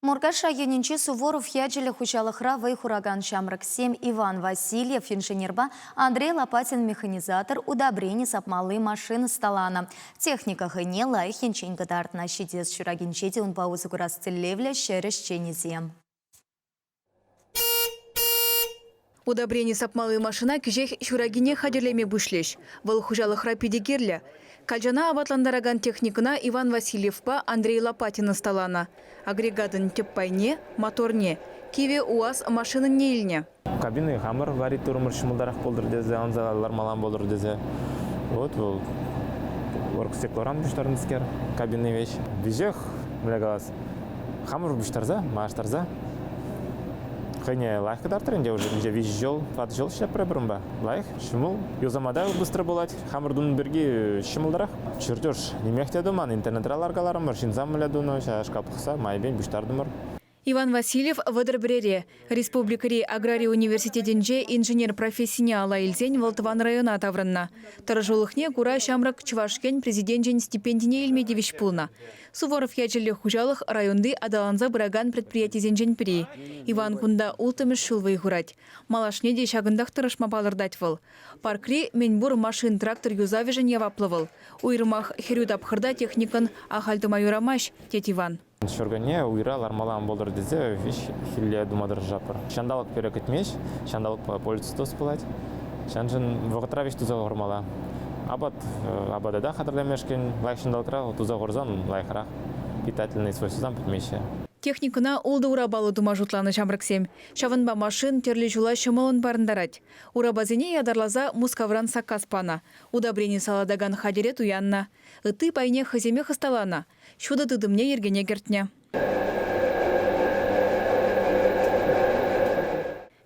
Мургаш районинче Суворов ячелі хучалықра хураган Шамрак 7 Иван Васильев, инженерба Андрей Лопатин, механизатор, удобрений сапмалы машины столана. Техника хыне лайх янчень гадартна щитес шурагинчети он паузу курасцелевля щерещенезем. Удобрение сапмалы машина кижех шурагине хадерлеме бушлеш. Выл хужалықра педигерлі. Кальжана абатландараган техникына Иван Васильевпа Андрей Лопатина столана. Агрегатын теппайне, моторне. Киве УАЗ машины нейліне. Кабины хамыр варит турмыр шымылдарақ болдыр дезе, анзалар малан болдыр дезе. Вот бұл оркстеклоран бұштарын іскер, кабины веш. Бежех, млегалас, хамыр бұштарза, маштарза. Хыне лайх кадартырын, уже виш жол, пат жол шляп пребрым ба. Лайх, шымыл, юзамада быстро болать, хамырдун берги шымылдарақ. Чертеж, немехте думан, интернет-раларгаларымыр, шинзам млядуну, шашкапықса, майбен бұштардымыр. Иван Васильев Вадырбрере, Республикари аграрий университетинже инженер-профессионе ала илзень Волтван района таврынна. Таражулыхне кура шамрак Чувашкен президентжен стипендине илмедевич пулна. Суворов ячелі хужалых районды адаланза бұраган предприятизенжен пири. Иван кунда ултымыш шулвай хурать. Малашне де шагындах тырышма балырдать выл. Паркри менбур машин трактор юзавежен яваплывыл. Уйрымах херют апхырда техникан ахальты майорамаш, тет Иван. Шоргане уйра лармалан болдыр дезе, виш хилле думадыр жапыр. Шандалык перек етмеш, шандалык по полицию тоспылать. Шанжын вғытра виш туза ғырмала. Абадада хатырлемешкен, лайк шандалыкра туза ғырзан лайқырақ. Питательный свойстводан пітмеше. Техникына улды урабалы дума жутланы жамрыксем. Шавынба машин терлі жула шымылын барындарать. Урабазине ядарлаза мускавран сакаспана. Удобрение саладаган хадерет уянна. Ыты пайне хаземе хасталана. Шуды тыдымне ергене гертне.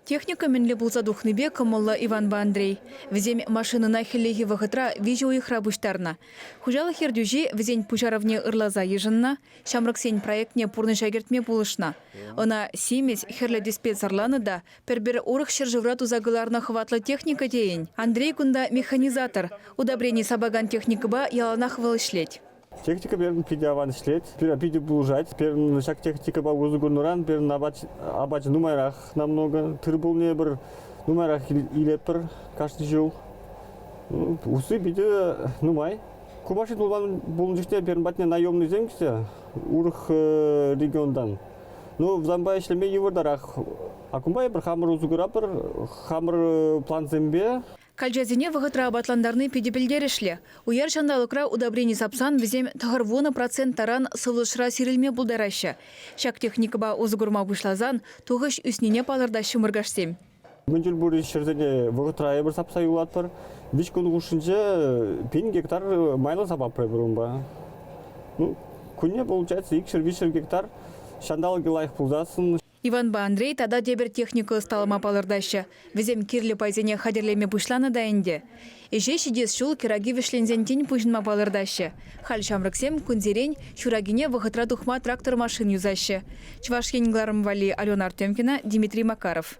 Техника менле булса духныбе кымылла Иван Андрей. Везем машины нахилеги вахытра вижу их рабуштарна. Хужалы хердюжи везень пужаровне ырлаза ежынна, шамрыксень проектне пурны шагертме булышна. Она семес херле диспетсарланы да пербер урых шержеврату загыларна хватла техника дейін. Андрей кунда механизатор. Удобрений сабаган техникаба яланах вылышлеть. Техника берн пидяван шлет, пиди булжать, берн шак техника ба узгунуран, берн абач нумерах намного, тырбулне бір нумерах илепер каждый жыл. Усы биде нумай. Кубашит булжиште берн батне наемный земксе, урх региондан. Ну в Замбае шлеме евардарах. Акумбай бір хамыр узгурапыр, хамыр план зембе. Кальжазине вғытра абатландарны педибілдерішлі. Уяр шандалықра удобрени сапсан візем тағырвуны процент таран сылышыра сирілме бұлдарашы. Шак техникаба озығырма бұшлазан, тұғыш үснене палырдашы мұргашсем. Мүнжіл бұры шерзене вғытра ебір сапсай улатпыр. Виш күн ғушынже 5 гектар майлы сапап пребірім ба. Күнне получается 2-3 гектар шандалығы лайық бұлдасын. Иван Андрей тада дебер техника сталыма палырдашы. Везем кирлі пайзене хадерлеме бұшланы дайынде. Эже шидес шул кираги вишлензен тень пұшынма палырдашы. Хал шамрыксем күнзерен шурагине вғытра тухма трактор машин юзашы. Чувашкенгларым вали Алена Артемкина, Дмитрий Макаров.